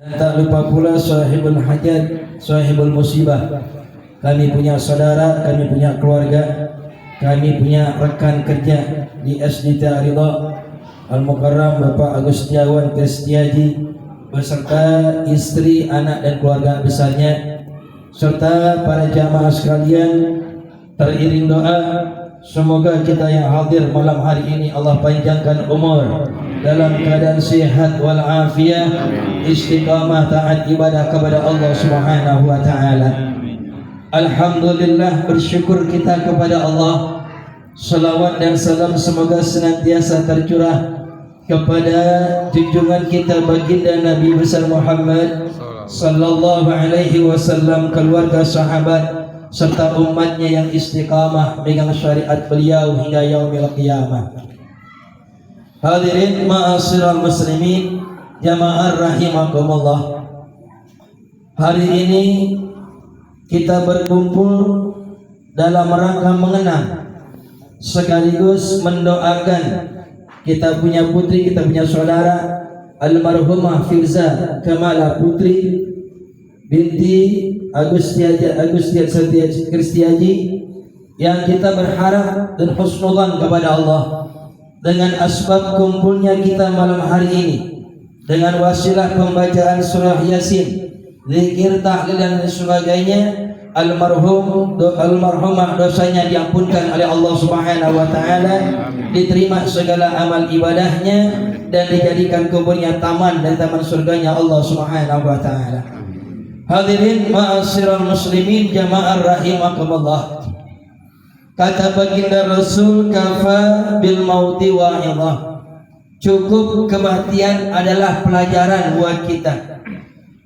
Dan tak lupa pula sahibul hajat, sahibul musibah. Kami punya saudara, kami punya keluarga, kami punya rekan kerja di SDT Ridha Al-Mukarram Bapak Agustiawan Kristiaji beserta istri, anak dan keluarga besarnya, serta para jamaah sekalian. Teriring doa, semoga kita yang hadir malam hari ini Allah panjangkan umur dalam keadaan sehat walafiat, istiqamah taat ibadah kepada Allah Subhanahu wa taala. Alhamdulillah, bersyukur kita kepada Allah. Salawat dan salam semoga senantiasa tercurah kepada junjungan kita baginda Nabi besar Muhammad sallallahu alaihi wasallam, keluarga, sahabat serta umatnya yang istiqamah megang syariat beliau hingga yaumil qiyamah. Hadirin ma'asyiral muslimin, jamaah rahimakumullah. Hari ini kita berkumpul dalam rangka mengenang sekaligus mendoakan kita punya putri, kita punya saudara almarhumah Firza Kamala Putri binti Agustiaji Kristiaji, yang kita berharap dan husnudzan kepada Allah dengan asbab kumpulnya kita malam hari ini, dengan wasilah pembacaan surah Yasin, zikir, tahlil dan sebagainya, almarhumah dosanya diampunkan oleh Allah Subhanahu wa taala, diterima segala amal ibadahnya dan dijadikan kuburnya taman dan taman surganya Allah Subhanahu wa taala. Hadirin ma'asyiral muslimin, jamaah rahimakumullah. Kata baginda Rasul, kafa bil mauti wa'idhah. Cukup kematian adalah pelajaran buat kita.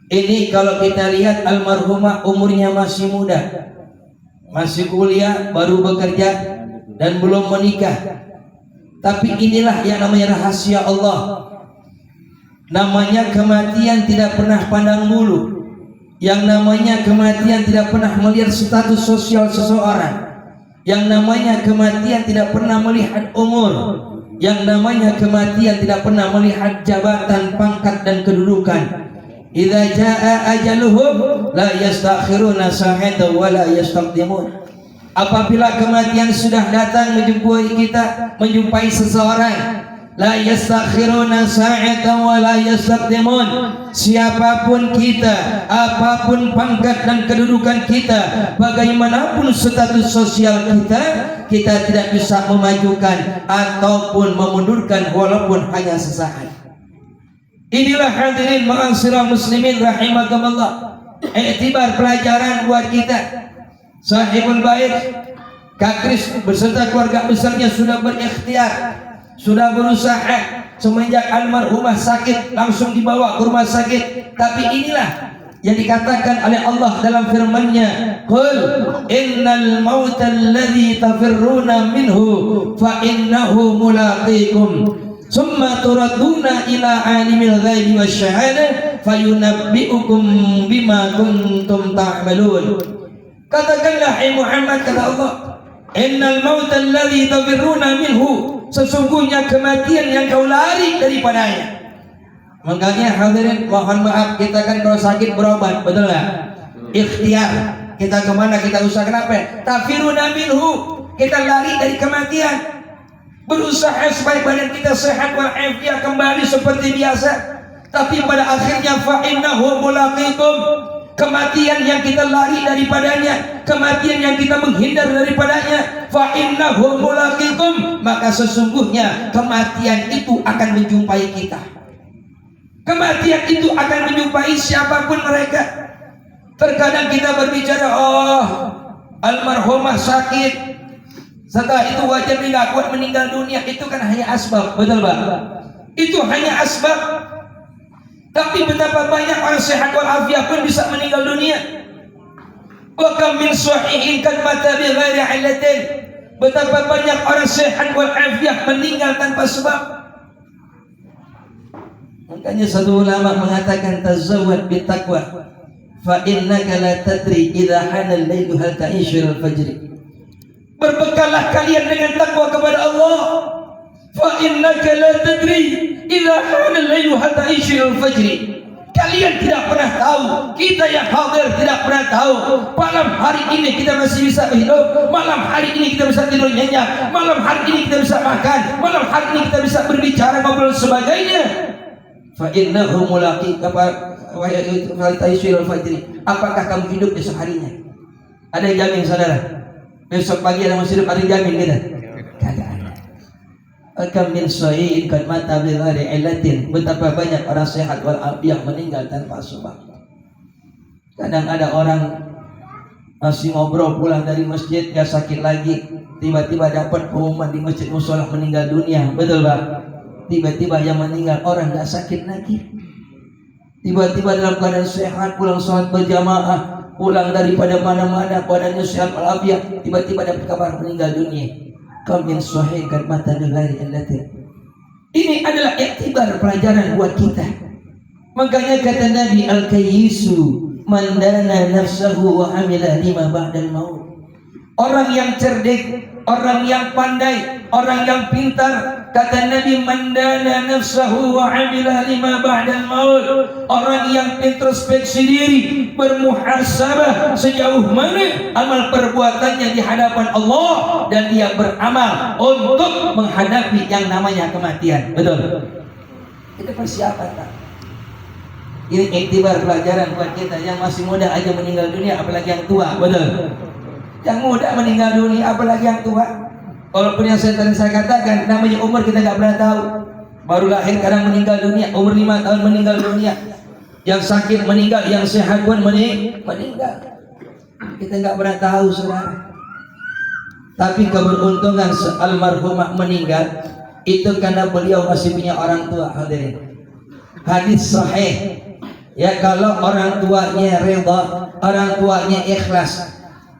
Ini kalau kita lihat almarhumah umurnya masih muda, masih kuliah, baru bekerja dan belum menikah. Tapi inilah yang namanya rahasia Allah. Namanya kematian tidak pernah pandang bulu. Yang namanya kematian tidak pernah melihat status sosial seseorang. Yang namanya kematian tidak pernah melihat umur. Yang namanya kematian tidak pernah melihat jabatan, pangkat dan kedudukan. Idza jaa ajaluhum la yastakhiruna sa'atan wa la yastaqdimun. Apabila kematian sudah datang menjumpai kita, menjumpai seseorang, la yastakhiruna sa'atan wa la yastaqdimun. Siapapun kita, apapun pangkat dan kedudukan kita, bagaimanapun status sosial kita, kita tidak bisa memajukan ataupun memundurkan walaupun hanya sesaat. Inilah hadirin ma'asyiral muslimin rahimakumullah, iktibar pelajaran buat kita. Sahibul bait Kak Kris beserta keluarga besarnya sudah berikhtiar, sudah berusaha. Semenjak almarhumah sakit langsung dibawa ke rumah sakit. Tapi inilah yang dikatakan oleh Allah dalam firman-Nya, qul innal mauta alladzi tafirruna minhu fa innahu mulaqikum summa turadduna ila alimil ghaibi wasyahada fayunabbi'ukum bima kuntum ta'malun. Katakanlah hai Muhammad, kata Allah, innal mauta alladzi tafirruna minhu, sesungguhnya kematian yang kau lari daripadanya. Makanya hadirin mohon maaf, kita kan kalau sakit berobat, betul nggak? Ikhtiar, kita kemana, kita usaha, kenapa? Tafiruna minhu, kita lari dari kematian, berusaha supaya badan kita sehat walafiat kembali seperti biasa. Tapi pada akhirnya fa innahu mulaqikum, kematian yang kita lari daripadanya, kematian yang kita menghindar daripadanya, fa innahu mulaqikum, maka sesungguhnya kematian itu akan menjumpai kita. Kematian itu akan menjumpai siapapun mereka. Terkadang kita berbicara, oh almarhumah sakit, setelah itu wajar tidak kuat meninggal dunia. Itu kan hanya asbab, betul Pak? Itu hanya asbab. Tapi betapa banyak orang sehat walafiat pun bisa meninggal dunia. Wa kam min sahihin kad mata bi ghairi illatin. Betapa banyak orang sehat walafiat meninggal tanpa sebab. Makanya satu ulama mengatakan, tazawwad bi taqwa fa innaka la tadri idza hana al-lailu hal ta'ishu al-fajr. Berbekallah kalian dengan takwa kepada Allah. Fa innaka la tadri idza hana al-lailu hal ta'ishu al-fajr. Kalian tidak pernah tahu, kita yang hadir tidak pernah tahu. Malam hari ini kita masih bisa hidup, malam hari ini kita bisa tidur nyenyak, malam hari ini kita bisa makan, malam hari ini kita bisa berbicara, ngobrol sebagainya. Fa innahu mulaqi apakah kamu hidup besok harinya? Ada yang jamin saudara? Besok pagi ada masih hidup, ada yang jamin kita? Kagak ada. Akam min sahihin kad mata bi ghairi illatin. Betapa banyak orang sehat walafiat meninggal tanpa sebab. Kadang ada orang masih ngobrol pulang dari masjid, gak sakit lagi, tiba-tiba dapat pengumuman di masjid mushola meninggal dunia. Betul Pak? Tiba-tiba yang meninggal orang gak sakit lagi, tiba-tiba dalam keadaan sehat, pulang sholat berjamaah, pulang daripada mana-mana, badannya sehat walafiat, tiba-tiba dapat kabar meninggal dunia. Kamin sahih kad mata negari allatin. Ini adalah iktibar, pelajaran buat kita. Makanya kata Nabi, al-kayyisu man dana nafsahu wa amila lima ba'dal maut. Orang yang cerdik, orang yang pandai, orang yang pintar, kata Nabi, man dana nafsahu wa amila lima ba'dal maut. Orang yang introspeksi diri, bermuhasabah sejauh mana amal perbuatannya di hadapan Allah, dan dia beramal untuk menghadapi yang namanya kematian. Betul? Itu persiapan tak? Ini iktibar, pelajaran buat kita yang masih muda aja meninggal dunia, apalagi yang tua. Betul? Yang muda meninggal dunia, apalagi yang tua. Walaupun yang saya katakan, namanya umur kita gak pernah tahu. Baru lahir kadang meninggal dunia, umur 5 tahun meninggal dunia. Yang sakit meninggal, yang sehat pun meninggal. Kita gak pernah tahu saudara. Tapi keberuntungan almarhumah meninggal itu karena beliau masih punya orang tua. Hadirin, hadis sahih ya, kalau orang tuanya reda, orang tuanya ikhlas.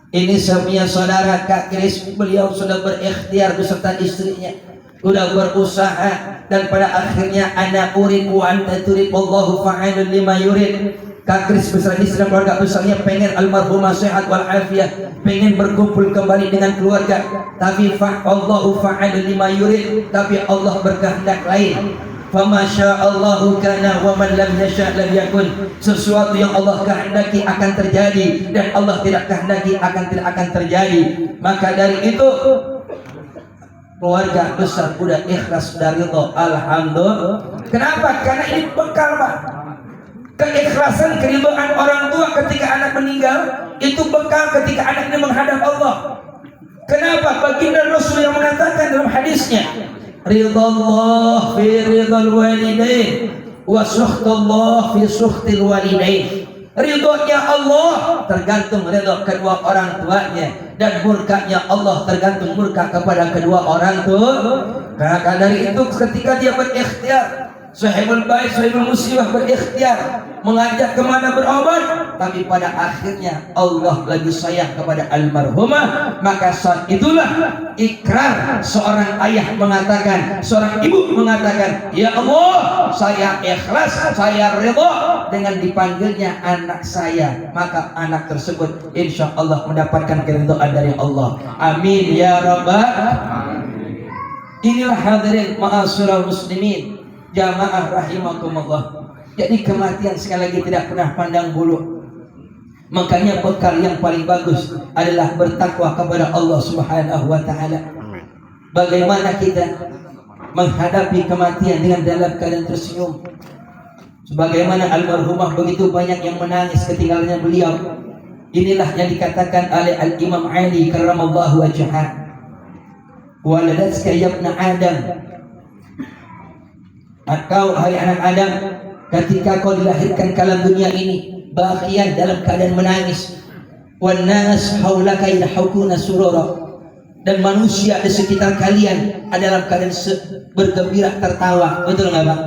Ini semuanya saudara Kak Kris, beliau sudah berikhtiar beserta istrinya, sudah berusaha, dan pada akhirnya ana urid wa anta turid wallahu fa'ilun lima yurid. Kak Kris beserta istri dan keluarga besarnya pengen almarhumah sehat walafiat, pengen berkumpul kembali dengan keluarga, tapi Allahu fa'ilun lima yurid, tapi Allah berkehendak lain. Fama sya'allahu kana wa man lam yasha' lam yakun. Sesuatu yang Allah kehendaki akan terjadi, dan Allah tidak kehendaki tidak akan terjadi. Maka dari itu keluarga besar udah ikhlas, sudah ridho, alhamdulillah. Kenapa? Karena ini bekal Pak. Keikhlasan, keridhaan orang tua ketika anak meninggal itu bekal ketika anak ini menghadap Allah. Kenapa? Baginda Rasul yang mengatakan dalam hadisnya, ridallah fi ridal walidain wa sukhtullah fi sukhtil walidain. Ridhonya Allah tergantung ridho kedua orang tuanya, dan murkanya Allah tergantung murka kepada kedua orang tua. Maka dari itu ketika dia berikhtiar, sahibul bait, sahibul musibah berikhtiar mengajak kemana berobat, tapi pada akhirnya Allah lagi sayang kepada almarhumah, maka saat itulah ikrar seorang ayah mengatakan, seorang ibu mengatakan, ya Allah, saya ikhlas, saya ridha dengan dipanggilnya anak saya. Maka anak tersebut insya Allah mendapatkan keridhaan dari Allah. Amin ya rabbal alamin. Inilah hadirin ma'asyiral muslimin, jamaah rahimakumullah. Jadi kematian sekali lagi tidak pernah pandang bulu. Makanya bekal yang paling bagus adalah bertakwa kepada Allah Subhanahu wa taala. Bagaimana kita menghadapi kematian dengan dalam keadaan tersenyum. Sebagaimana almarhumah begitu banyak yang menangis ketinggalannya beliau. Inilah yang dikatakan oleh Al-Imam Ali karramallahu wajhah. Waladatka ya ibn Adam. Atau hai anak Adam, ketika kau dilahirkan ke alam dunia ini, bahagian dalam keadaan menangis. Wan nas haulaka yadhakuna surura. Dan manusia di sekitar kalian adalah keadaan bergembira, tertawa. Betul enggak, Pak?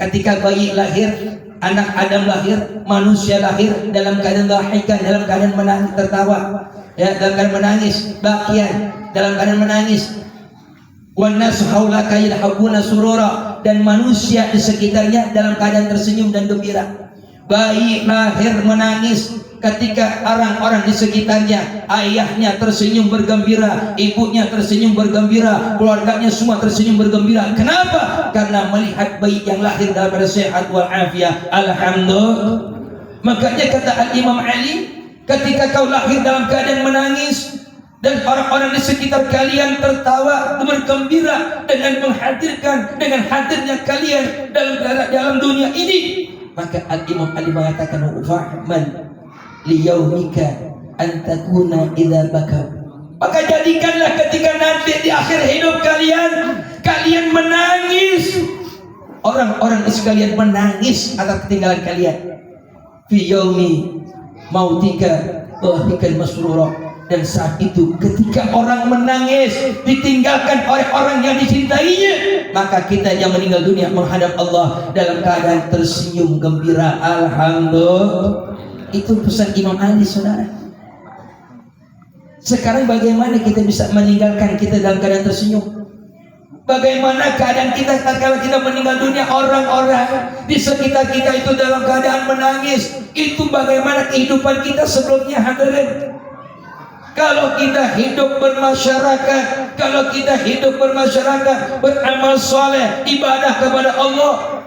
Ketika bayi lahir, anak Adam lahir, manusia lahir dalam keadaan dhahikan, dalam keadaan menangis, tertawa. Ya, dalam keadaan menangis, bahagian dalam keadaan menangis. Wan nas haulaka yadhakuna surura, dan manusia di sekitarnya dalam keadaan tersenyum dan gembira. bayi lahir menangis ketika orang-orang di sekitarnya, ayahnya tersenyum bergembira, ibunya tersenyum bergembira, keluarganya semua tersenyum bergembira. Kenapa? Karena melihat bayi yang lahir dalam keadaan sehat walafiat. Alhamdulillah. Makanya kata Al-Imam Ali, ketika kau lahir dalam keadaan menangis dan orang-orang di sekitar kalian tertawa bergembira dengan menghadirkan, dengan hadirnya kalian dalam dunia ini, maka Al-Imam Ali mengatakan, fa'mal liyaumika an takuna idza baka. Maka jadikanlah ketika nanti di akhir hidup kalian menangis, orang-orang sekalian menangis atas ketinggalan kalian. Fi yaumi mautika dhahikal masrura. Dan saat itu ketika orang menangis ditinggalkan oleh orang yang dicintainya, maka kita yang meninggal dunia menghadap Allah dalam keadaan tersenyum gembira. Alhamdulillah. Itu pesan Imam Ali, saudara. Sekarang bagaimana kita bisa meninggalkan kita dalam keadaan tersenyum? Bagaimana keadaan kita kalau kita meninggal dunia, orang-orang di sekitar kita itu dalam keadaan menangis? Itu bagaimana kehidupan kita sebelumnya, hadirin? Kalau kita hidup bermasyarakat, beramal soleh, ibadah kepada Allah,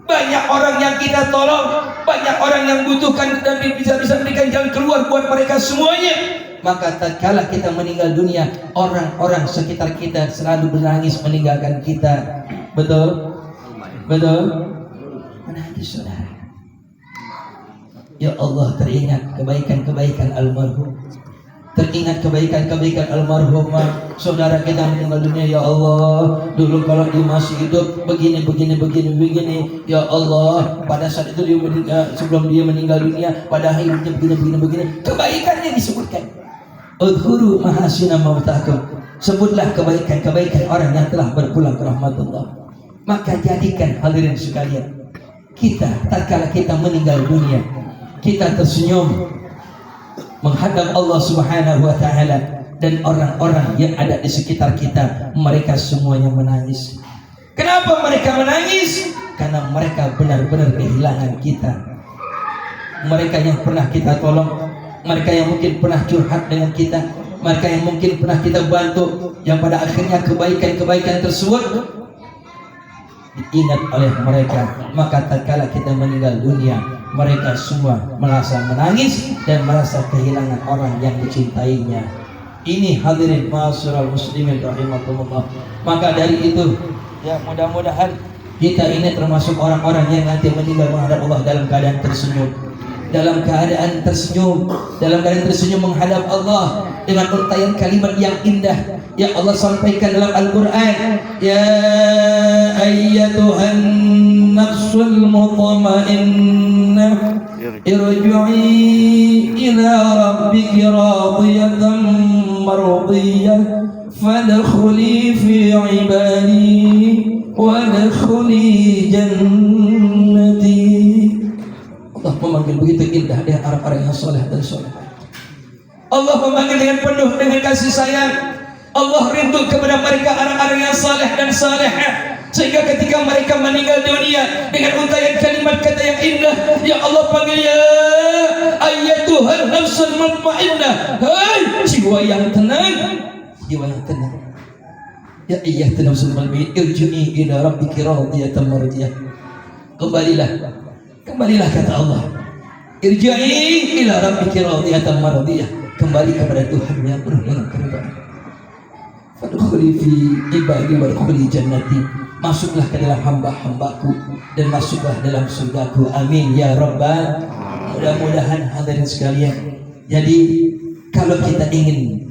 banyak orang yang kita tolong, banyak orang yang butuhkan dan bisa berikan jalan keluar buat mereka semuanya. Maka tatkala kita meninggal dunia, orang-orang sekitar kita selalu menangis meninggalkan kita. Betul? Betul? Menangis, saudara. Ya Allah, teringat kebaikan-kebaikan almarhum, teringat kebaikan-kebaikan almarhumah saudara kita meninggal dunia. Ya Allah, dulu kalau dia masih hidup begini. Ya Allah, pada saat itu sebelum dia meninggal dunia, pada hidupnya begini. Kebaikannya disebutkan. Udhuru mahasina mautakum. Sebutlah kebaikan-kebaikan orang yang telah berpulang ke rahmatullah. Maka jadikan, hadirin sekalian, kita tatkala kita meninggal dunia, kita tersenyum menghadap Allah Subhanahu wa ta'ala, dan orang-orang yang ada di sekitar kita, mereka semuanya menangis. Kenapa mereka menangis? Karena mereka benar-benar kehilangan kita. Mereka yang pernah kita tolong, mereka yang mungkin pernah curhat dengan kita, mereka yang mungkin pernah kita bantu, yang pada akhirnya kebaikan-kebaikan tersebut diingat oleh mereka. Maka tatkala kita meninggal dunia, mereka semua merasa menangis dan merasa kehilangan orang yang dicintainya. Ini hadirin ma'asyiral muslimin rahimakumullah. Maka dari itu, ya mudah-mudahan kita ini termasuk orang-orang yang nanti meninggal menghadap Allah dalam keadaan tersenyum. Dalam keadaan tersenyum menghadap Allah dengan untaian kalimat yang indah yang Allah sampaikan dalam Al-Quran. Ya ayyatuhan nafsul mutmainnah irji'i ila rabbiki radiyatan mardiyah fadkhuli fi ibadi wadkhuli jannati. Allah memanggil begitu indah dengan orang-orang yang soleh dan soleh. Allah memanggil dengan penuh dengan kasih sayang. Allah rindu kepada mereka orang-orang yang saleh dan salehah, sehingga ketika mereka meninggal dunia dengan untaian kalimat kata yang indah, ya Allah panggil, ya ayyatuhal nafsul mutmainnah, hai jiwa yang tenang, ya ayyatuhal nafsul mutmainnah irji'i ila rabbiki radiyatan mardiyah. Kembalilah kata Allah, irji'i ila rabbiki radiyatan mardiyah, kembali kepada Tuhan yang penuh dengan keridhaan. Fadkhuli fi ibadi wadkhuli jannati, masuklah ke dalam hamba-hambaku dan masuklah dalam surgaku. Amin ya rabbal. Mudah-mudahan hadirin sekalian, jadi kalau kita ingin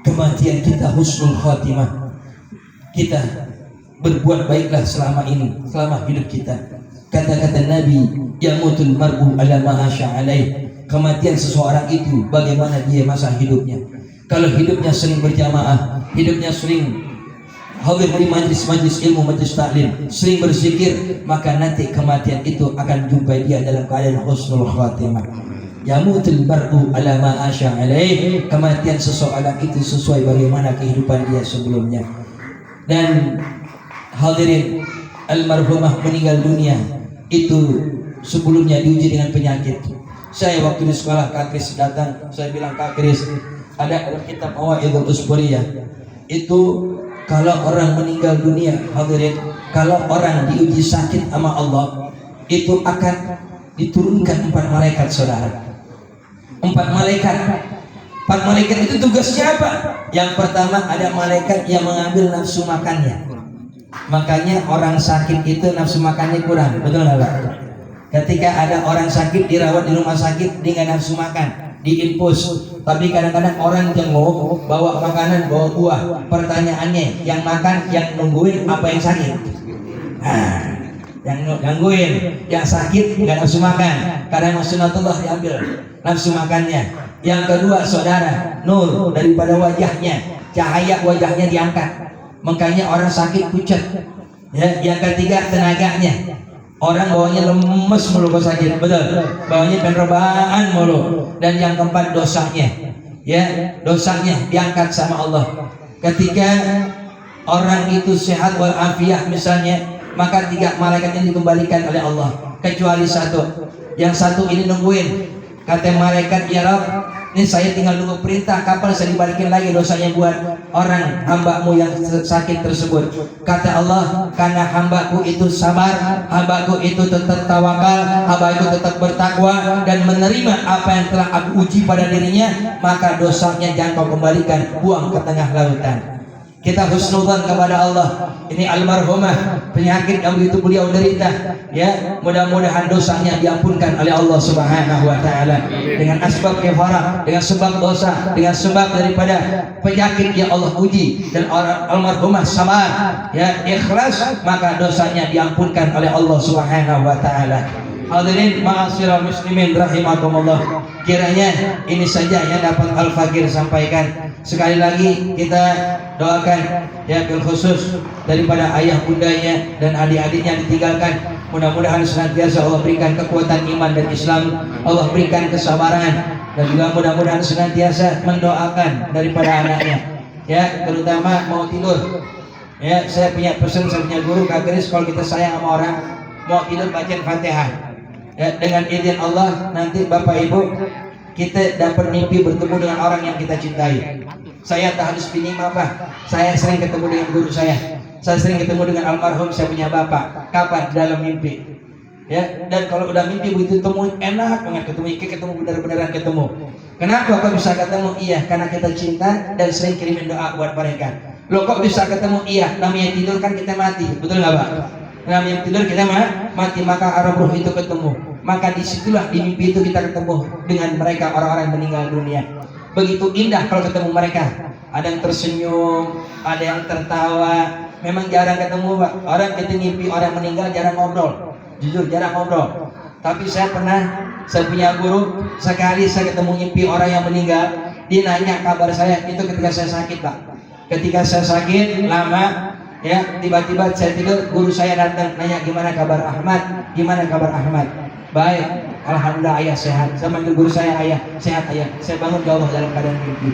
kematian kita husnul khatimah, kita berbuat baiklah selama hidup kita. Kata-kata Nabi, yamutul mar'u ala ma asya alaih. Kematian seseorang itu bagaimana dia masa hidupnya. Kalau hidupnya sering berjamaah, hidupnya sering hadir di majlis ilmu, majlis taklim, sering berzikir, maka nanti kematian itu akan jumpai dia dalam keadaan husnul khatimah. Yamutul mar'u ala ma asya alaih. Kematian seseorang itu sesuai bagaimana kehidupan dia sebelumnya. Dan hadirin, almarhumah meninggal dunia itu sebelumnya diuji dengan penyakit. Saya waktu di sekolah Kak Kris datang, saya bilang Kak Kris, ada dalam kitab Mawaidul Usburiyah itu kalau orang meninggal dunia, hadirin, kalau orang diuji sakit sama Allah itu akan diturunkan 4 malaikat, saudara. 4 malaikat. 4 malaikat itu tugasnya apa? Yang pertama ada malaikat yang mengambil nafsu makannya. Makanya orang sakit itu nafsu makannya kurang, betul nggak Pak? Ketika ada orang sakit dirawat di rumah sakit dengan nafsu makan, diinfus. Tapi kadang-kadang orang jenguk, bawa makanan, bawa buah. Pertanyaannya, yang makan, yang nungguin apa yang sakit? Nah, yang nungguin, yang sakit nggak nafsu makan. Karena sunatullah diambil nafsu makannya. Yang kedua, saudara, nur daripada wajahnya, cahaya wajahnya diangkat. Makanya orang sakit pucat. Ya, yang ketiga, tenaganya. Orang bawanya lemes mulu kalau sakit, betul. Bawanya penrebaan mulu. Dan yang keempat, dosanya. Ya, dosanya diangkat sama Allah. Ketika orang itu sehat walafiat misalnya, maka 3 malaikat ini dikembalikan oleh Allah. Kecuali satu. Yang satu ini nungguin. Kata malaikat, ya Rabb, ini saya tinggal nunggu perintah, kapan saya dibalikin lagi dosanya buat orang hambamu yang sakit tersebut. Kata Allah, karena hambaku itu sabar, hambaku itu tetap tawakal, hamba itu tetap bertakwa dan menerima apa yang telah aku uji pada dirinya, maka dosanya jangan kau kembalikan, buang ke tengah lautan. Kita husnudzan kepada Allah. Ini almarhumah, penyakit yang begitu beliau derita, ya, mudah-mudahan dosanya diampunkan oleh Allah Subhanahu wa taala dengan asbab kafarah, dengan sebab dosa, dengan sebab daripada penyakit yang Allah uji, dan almarhumah sabar, ya, ikhlas, maka dosanya diampunkan oleh Allah Subhanahu wa taala. Hadirin ma'asyiral muslimin rahimakumullah. Kiranya ini saja yang dapat Al-Fakir sampaikan. Sekali lagi kita doakan ya bil khusus daripada ayah bundanya dan adik-adiknya ditinggalkan. Mudah-mudahan senantiasa Allah berikan kekuatan iman dan Islam, Allah berikan kesabaran, dan juga mudah-mudahan senantiasa mendoakan daripada anaknya. Ya, terutama mau tidur. Ya, saya punya pesan, saya punya guru Kak Kris, kalau kita sayang sama orang, mau tidur baca Fatihah. Ya, dengan izin Allah nanti Bapak Ibu kita dapat mimpi bertemu dengan orang yang kita cintai. Saya tahdits bini apa? Saya sering ketemu dengan guru saya sering ketemu dengan almarhum saya punya bapak. Kapan? Dalam mimpi. Ya, dan kalau udah mimpi begitu temu enak banget ketemu benar-benaran ketemu. Kenapa kok bisa ketemu? Iya, karena kita cinta dan sering kirimin doa buat mereka. Loh kok bisa ketemu? Iya, namanya tidur kan kita mati, betul nggak Pak? Namanya tidur kita mati, maka arah roh itu ketemu. Maka disitulah di mimpi itu kita ketemu dengan mereka, orang-orang yang meninggal dunia. Begitu indah kalau ketemu mereka. Ada yang tersenyum, ada yang tertawa. Memang jarang ketemu Pak. Orang kita mimpi orang meninggal jarang ngobrol. Jujur jarang ngobrol. Tapi saya punya guru, sekali saya ketemu mimpi orang yang meninggal, dia nanya kabar saya, itu ketika saya sakit Pak. Ketika saya sakit lama, ya, tiba-tiba saya tidur, guru saya datang nanya gimana kabar Ahmad, gimana kabar Ahmad. Baik, alhamdulillah ayah sehat. Saya manggil guru saya ayah, sehat ayah. Saya bangun ya Allah dalam keadaan mimpi.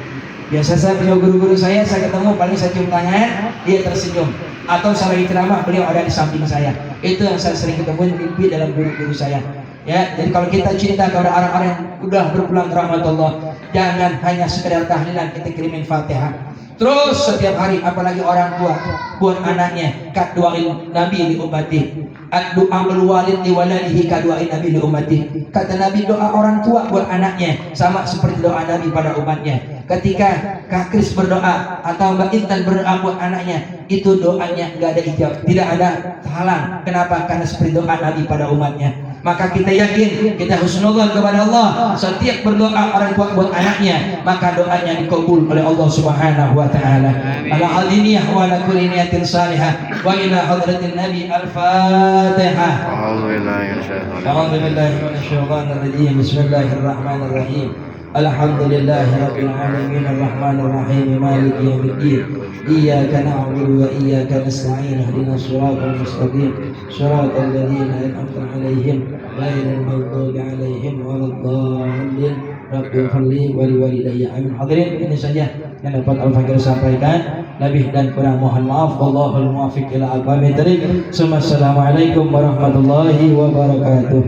Biasa saya punya guru-guru saya ketemu paling saya cium tangan, dia tersenyum. Atau saya lagi ceramah, beliau ada di samping saya. Itu yang saya sering ketemu mimpi dalam guru-guru saya. Ya, jadi kalau kita cinta kepada orang-orang yang udah berpulang ke rahmat Allah, jangan hanya sekedar tahlilan, kita kirimin Fatihah. Terus setiap hari, apalagi orang tua buat anaknya, kat doain Nabi li ummati, doa walid li waladihi ka doain Nabi li ummati. Kata Nabi, doa orang tua buat anaknya sama seperti doa Nabi pada umatnya. Ketika Kak Kris berdoa atau Mbak Intan berdoa buat anaknya, itu doanya nggak ada hijab, tidak ada halang. Kenapa? Karena seperti doa Nabi pada umatnya. Maka kita yakin, kita husnudzon kepada Allah. Setiap berdoa orang tua buat anaknya, maka doanya dikabul oleh Allah Subhanahu wa taala. Ala al-niyah wa ala kulli niyatin salihah. Wa ila hadratin Nabi al-Fatihah. A'udzu billahi minasyaitonir rajim. Bismillahirrahmanirrahim. Alhamdulillahi rabbil alamin arrahmanir rahim maliki yaumiddin. Iyyaka na'budu wa iyyaka nasta'in ihdinas siratal mustaqim siratal ladzina an'amta 'alaihim ghairil maghdubi 'alaihim waladdallin. Rabbi ighfirli wa liwalidayya. Amin. Hadirin, ini saja yang dapat Al-Fakir sampaikan. Lebih dan kurang mohon maaf. Wallahul muwaffiq ila aqwamit thoriq. Assalamualaikum warahmatullahi wabarakatuh.